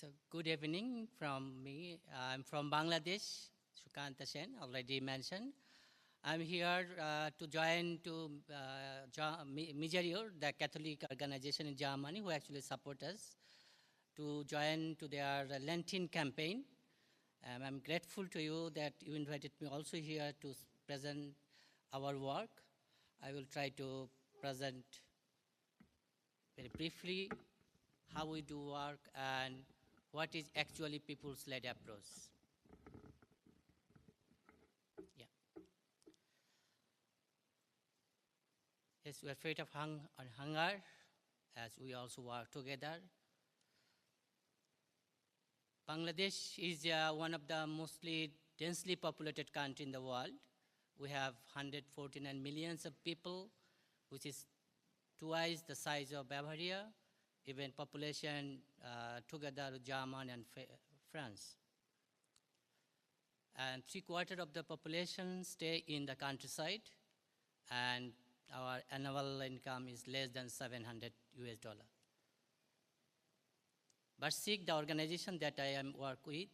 So good evening from me. I'm from Bangladesh, Sukanta Sen, already mentioned. I'm here to join to MISEREOR, the Catholic organization in Germany, who actually support us to join to their Lenten campaign. I'm grateful to you that you invited me also here to present our work. I will try to present very briefly how we do work and what is actually people's-led approach. Yeah. Yes, we are afraid of hunger, as we also work together. Bangladesh is one of the mostly densely populated country in the world. We have 149 millions of people, which is twice the size of Bavaria, even population together with Germany and France. And 3/4 of the population stay in the countryside, and our annual income is less than $700. BARCIK, the organization that I am work with,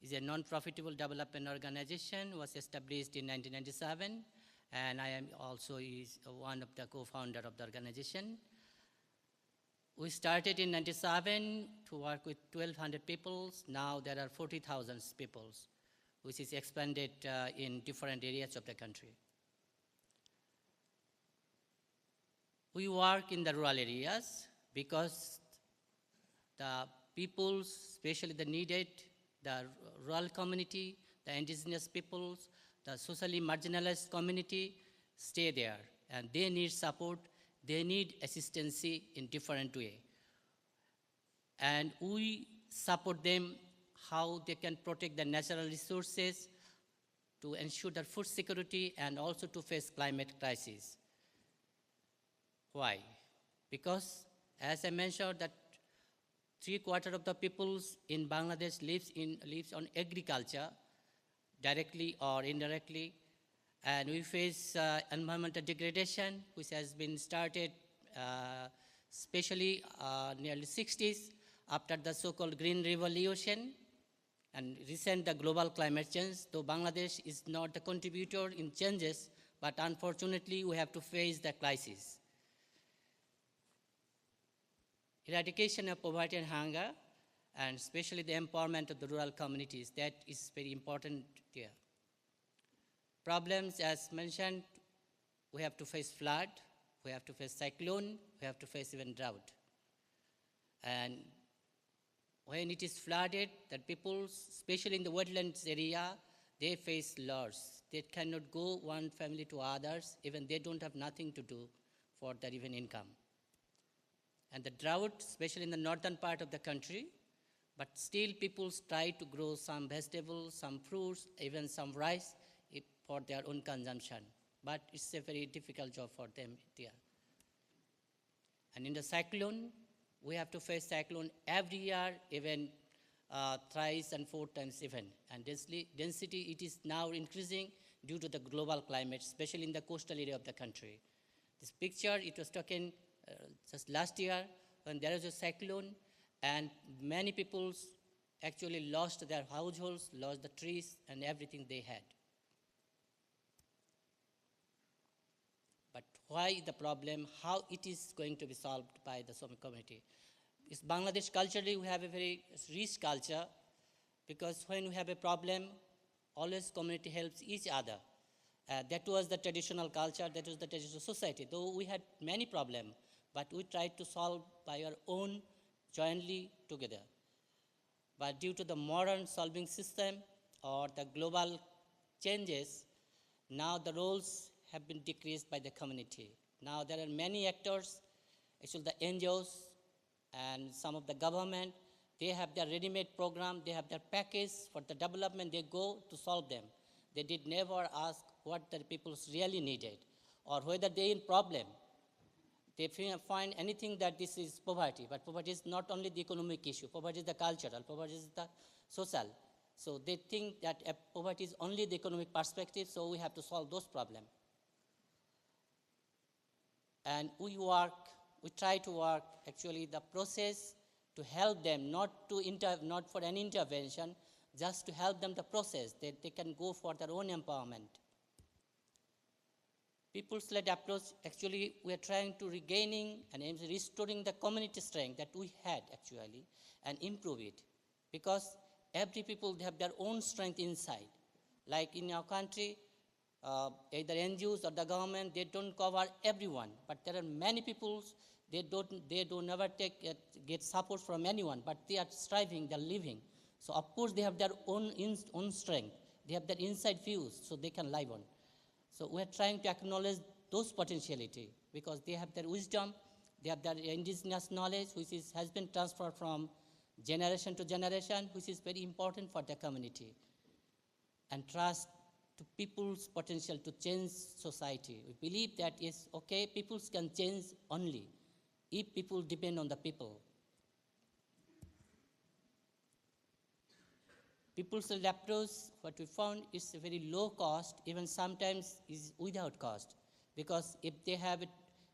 is a non-profitable development organization, was established in 1997, and I am also one of the co-founder of the organization. We started in 1997 to work with 1,200 people. Now there are 40,000 people, which is expanded in different areas of the country. We work in the rural areas because the peoples, especially the needed, the rural community, the indigenous peoples, the socially marginalized community stay there, and they need support. They need assistance in different way. And we support them how they can protect the natural resources to ensure their food security and also to face climate crisis. Why? Because, as I mentioned, that 3/4 of the peoples in Bangladesh lives on agriculture, directly or indirectly. And we face environmental degradation, which has been started especially nearly 60s after the so-called Green Revolution and recent the global climate change. Though Bangladesh is not the contributor in changes, but unfortunately we have to face the crisis. Eradication of poverty and hunger, and especially the empowerment of the rural communities, that is very important here. Problems, as mentioned, we have to face flood, we have to face cyclone, we have to face even drought. And when it is flooded, the people, especially in the wetlands area, they face loss. They cannot go one family to others, even they don't have nothing to do for their even income. And the drought, especially in the northern part of the country, but still people try to grow some vegetables, some fruits, even some rice, for their own consumption, but it's a very difficult job for them there. And in the cyclone, we have to face cyclone every year, even thrice and 4 times even. And density, it is now increasing due to the global climate, especially in the coastal area of the country. This picture, it was taken just last year when there was a cyclone, and many people actually lost their households, lost the trees and everything they had. But why the problem, how it is going to be solved by the Somi community? It's Bangladesh culturally, we have a very rich culture, because when we have a problem, always community helps each other. That was the traditional culture, that was the traditional society. Though we had many problems, but we tried to solve by our own, jointly together. But due to the modern solving system or the global changes, now the roles have been decreased by the community. Now there are many actors, actually the NGOs and some of the government, they have their ready-made program, they have their package for the development, they go to solve them. They did never ask what the people really needed or whether they in problem. They find anything that this is poverty, but poverty is not only the economic issue, poverty is the cultural, poverty is the social. So they think that poverty is only the economic perspective, so we have to solve those problems. And we try to work, actually the process to help them, not for any intervention, just to help them the process, that they can go for their own empowerment. People's-led approach, actually, we are trying to regaining and restoring the community strength that we had, actually, and improve it. Because every people, they have their own strength inside. Like in our country, either NGOs or the government, they don't cover everyone. But there are many people, they don't never get support from anyone, but they are striving, they're living. So of course, they have their own strength. They have their inside views, so they can live on. So we're trying to acknowledge those potentiality because they have their wisdom, they have their indigenous knowledge, which has been transferred from generation to generation, which is very important for the community. And trust to people's potential to change society. We believe that is okay, people can change only if people depend on the people. People's-led approach, what we found is a very low cost, even sometimes is without cost. Because if they have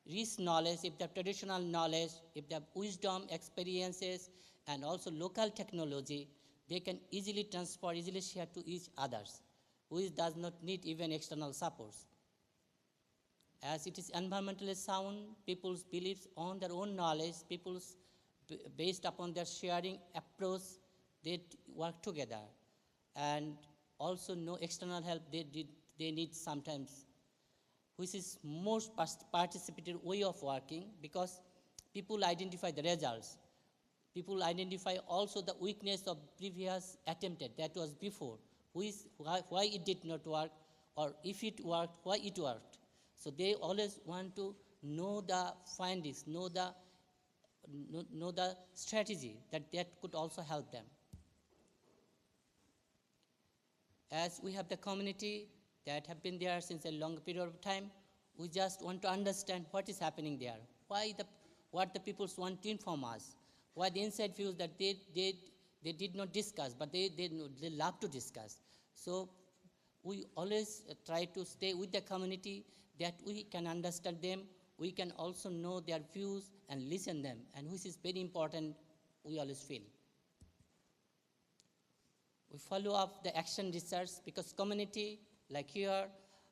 rich knowledge, if they have traditional knowledge, if they have wisdom, experiences, and also local technology, they can easily transfer, easily share to each others, which does not need even external supports. As it is environmentally sound, people's beliefs on their own knowledge, people's based upon their sharing approach, they work together. And also no external help they need sometimes, which is most participatory way of working because people identify the results. People identify also the weakness of previous attempted, that was before, why it did not work, or if it worked, why it worked. So they always want to know the findings, know the strategy that could also help them. As we have the community that have been there since a long period of time, we just want to understand what is happening there, what the people want to inform us, why the inside views that they did not discuss, but they love to discuss. So we always try to stay with the community that we can understand them, we can also know their views and listen them, and which is very important, we always feel. We follow up the action research because community, like here,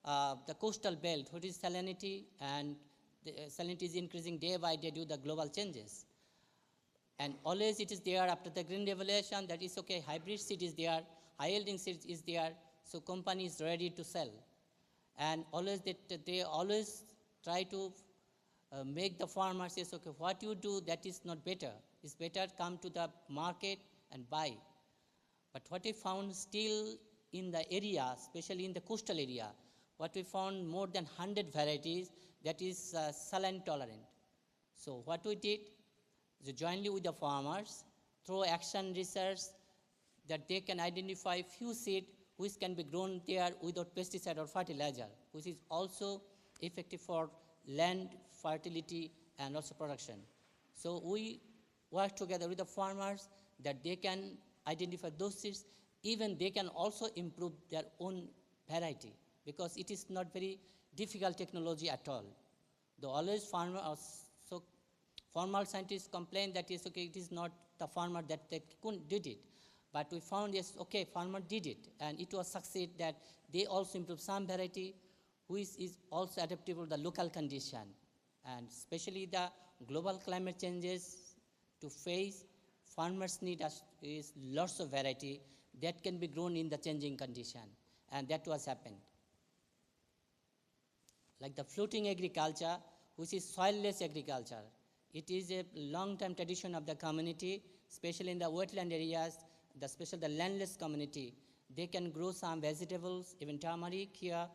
the coastal belt, what is salinity, and the salinity is increasing day by day due to the global changes. And always it is there after the green revolution, that is okay, hybrid seed is there, high-yielding seed is there, so company is ready to sell. And always they always try to make the farmer say, okay, what you do, that is not better. It's better come to the market and buy. But what we found still in the area, especially in the coastal area, what we found more than 100 varieties that is saline tolerant. So what we did, so jointly with the farmers, through action research, that they can identify few seeds which can be grown there without pesticide or fertilizer, which is also effective for land fertility and also production. So we work together with the farmers that they can identify those seeds, even they can also improve their own variety because it is not very difficult technology at all. Though always formal scientists complain that is okay, it is not the farmer that did it. But we found, yes, okay, farmer did it, and it was succeed that they also improved some variety, which is also adaptable to the local condition. And especially the global climate changes to face, farmers need is lots of variety that can be grown in the changing condition, and that was happened. Like the floating agriculture, which is soilless agriculture. It is a long-time tradition of the community, especially in the wetland areas, especially the landless community. They can grow some vegetables, even turmeric here,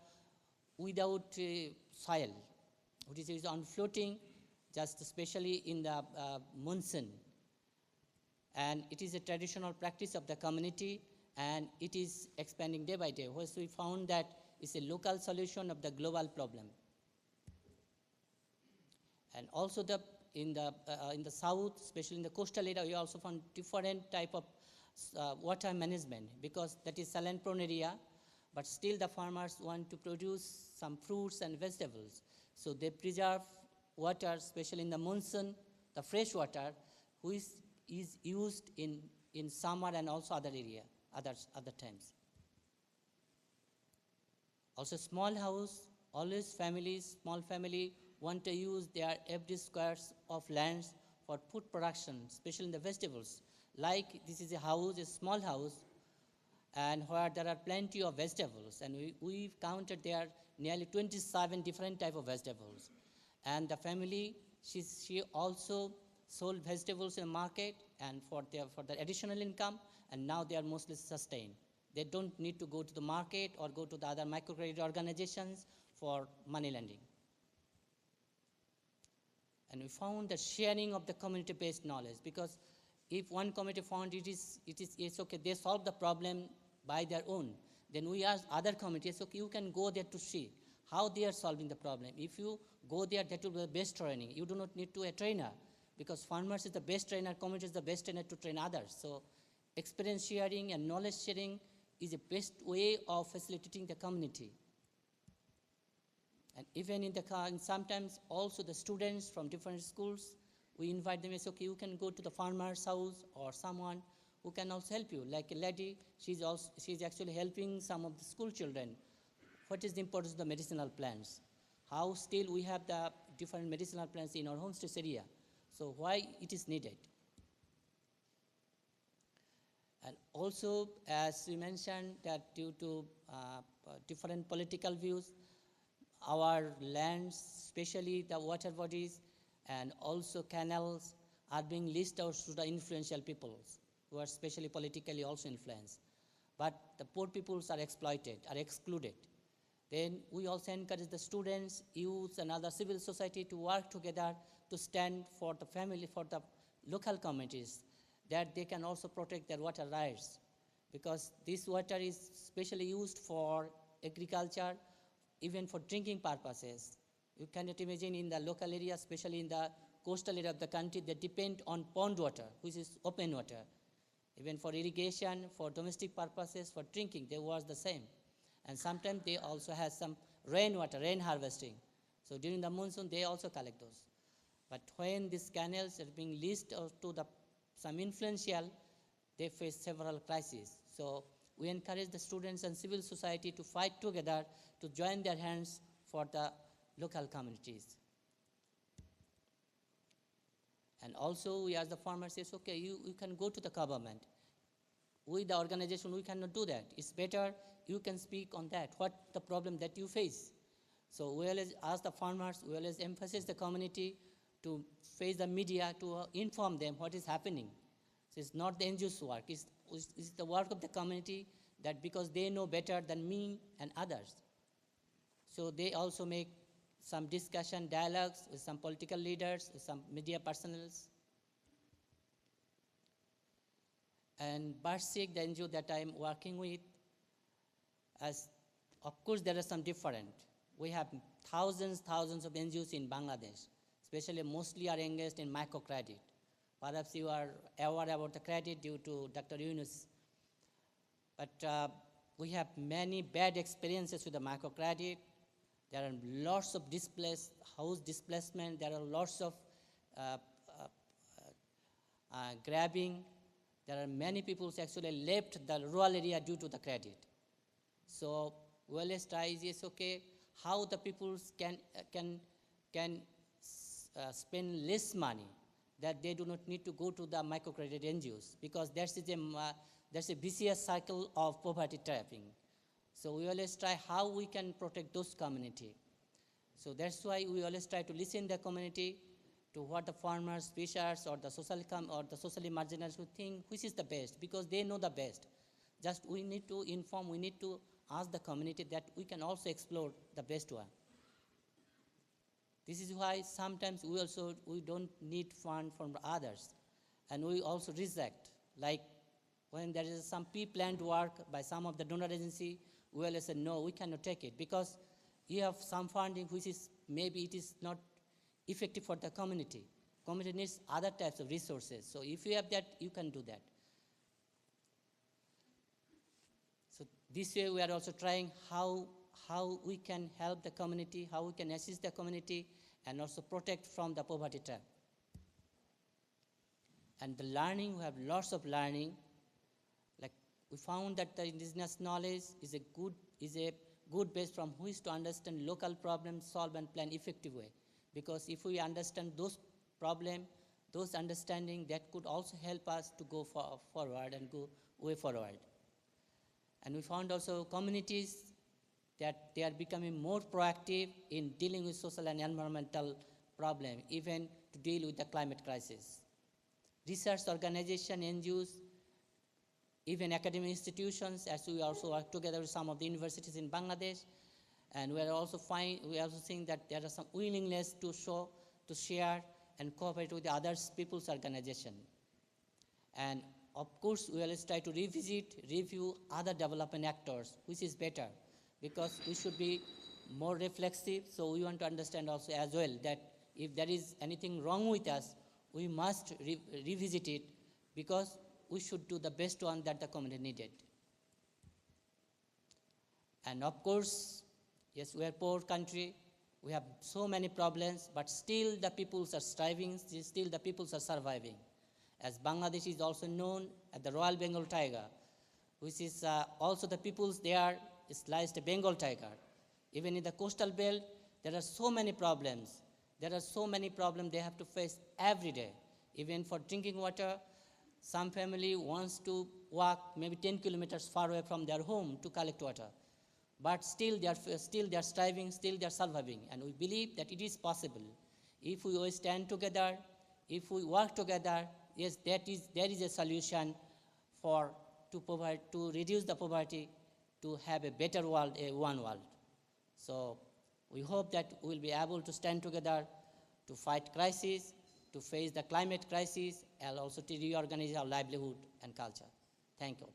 without soil, which is on floating, just especially in the monsoon. And it is a traditional practice of the community, and it is expanding day by day, which we found that is a local solution of the global problem. And also in the south, especially in the coastal area, we also found different type of water management because that is saline prone area, but still the farmers want to produce some fruits and vegetables. So they preserve water, especially in the monsoon, the fresh water, which is used in summer and also other area, other times. Also small house, always families, small family want to use their every squares of lands for food production, especially in the vegetables. Like this is a house, a small house, and where there are plenty of vegetables, and we've counted there nearly 27 different type of vegetables. And the family, she also sold vegetables in the market and for their additional income, and now they are mostly sustained. They don't need to go to the market or go to the other microcredit organizations for money lending. And we found the sharing of the community-based knowledge, because if one community found it's okay, they solve the problem by their own, then we ask other communities, okay, you can go there to see how they are solving the problem. If you go there, that will be the best training. You do not need to a trainer, because farmers is the best trainer, community is the best trainer to train others. So experience sharing and knowledge sharing is the best way of facilitating the community. And even in the car, and sometimes also the students from different schools, we invite them, it's okay, you can go to the farmer's house or someone who can also help you. Like a lady, she's actually helping some of the school children. What is the importance of the medicinal plants? How still we have the different medicinal plants in our homestay area? So why it is needed? And also, as we mentioned, that due to different political views, our lands, especially the water bodies and also canals, are being leased out to the influential peoples who are especially politically also influenced. But the poor peoples are exploited, are excluded. Then we also encourage the students, youth, and other civil society to work together to stand for the family, for the local communities, that they can also protect their water rights. Because this water is specially used for agriculture, even for drinking purposes. You cannot imagine in the local area, especially in the coastal area of the country, they depend on pond water, which is open water. Even for irrigation, for domestic purposes, for drinking, they was the same. And sometimes they also have some rainwater, rain harvesting. So during the monsoon, they also collect those. But when these canals are being leased to some influential, they face several crises. So we encourage the students and civil society to fight together to join their hands for the local communities. And also we as the farmers say, okay, you can go to the government. We, the organization, we cannot do that. It's better you can speak on that, what the problem that you face. So we always ask the farmers, we always emphasize the community to face the media to inform them what is happening. So it's not the NGO's work, it's the work of the community, that because they know better than me and others. So they also make some discussion, dialogues with some political leaders, with some media personals. And BARCIK, the NGO that I'm working with, as of course there are some different. We have thousands of NGOs in Bangladesh, especially mostly are engaged in microcredit. Perhaps you are aware about the credit due to Dr. Yunus. But we have many bad experiences with the microcredit. There are lots of house displacement. There are lots of grabbing. There are many people who actually left the rural area due to the credit. So we always try is okay how the people can spend less money, that they do not need to go to the microcredit NGOs, because there's a vicious cycle of poverty trapping. So we always try how we can protect those community. So that's why we always try to listen to the community, to what the farmers, fishers, or the socially marginalized who think which is the best, because they know the best. Just we need to inform, we need to ask the community that we can also explore the best one. This is why sometimes we don't need fund from others, and we also reject. Like when there is some pre-planned work by some of the donor agency, we always say no, we cannot take it, because you have some funding which is maybe it is not effective for the community. Community needs other types of resources. So if you have that, you can do that. So this way we are also trying how we can help the community, how we can assist the community, and also protect from the poverty trap. And the learning, we have lots of learning. Like we found that the indigenous knowledge is a good base from which to understand local problems, solve and plan effective way. Because if we understand those problems, those understanding, that could also help us to go forward and go way forward. And we found also communities that they are becoming more proactive in dealing with social and environmental problems, even to deal with the climate crisis. Research organizations, NGOs, even academic institutions, as we also work together with some of the universities in Bangladesh, and we are also seeing that there is some willingness to share and cooperate with the other people's organization. And of course, we always try to review other development actors, which is better, because we should be more reflexive. So we want to understand also as well that if there is anything wrong with us, we must revisit it, because we should do the best one that the community needed. And of course, yes, we are a poor country. We have so many problems, but still the peoples are striving, still the peoples are surviving. As Bangladesh is also known as the Royal Bengal Tiger, which is also the peoples there is like a Bengal tiger. Even in the coastal belt, there are so many problems. There are so many problems they have to face every day. Even for drinking water, some family wants to walk maybe 10 kilometers far away from their home to collect water. But still they are striving, still they are surviving. And we believe that it is possible. If we all stand together, if we work together, yes, there is a solution to reduce the poverty, to have a better world, one world. So we hope that we will be able to stand together to fight crisis, to face the climate crisis, and also to reorganize our livelihood and culture. Thank you.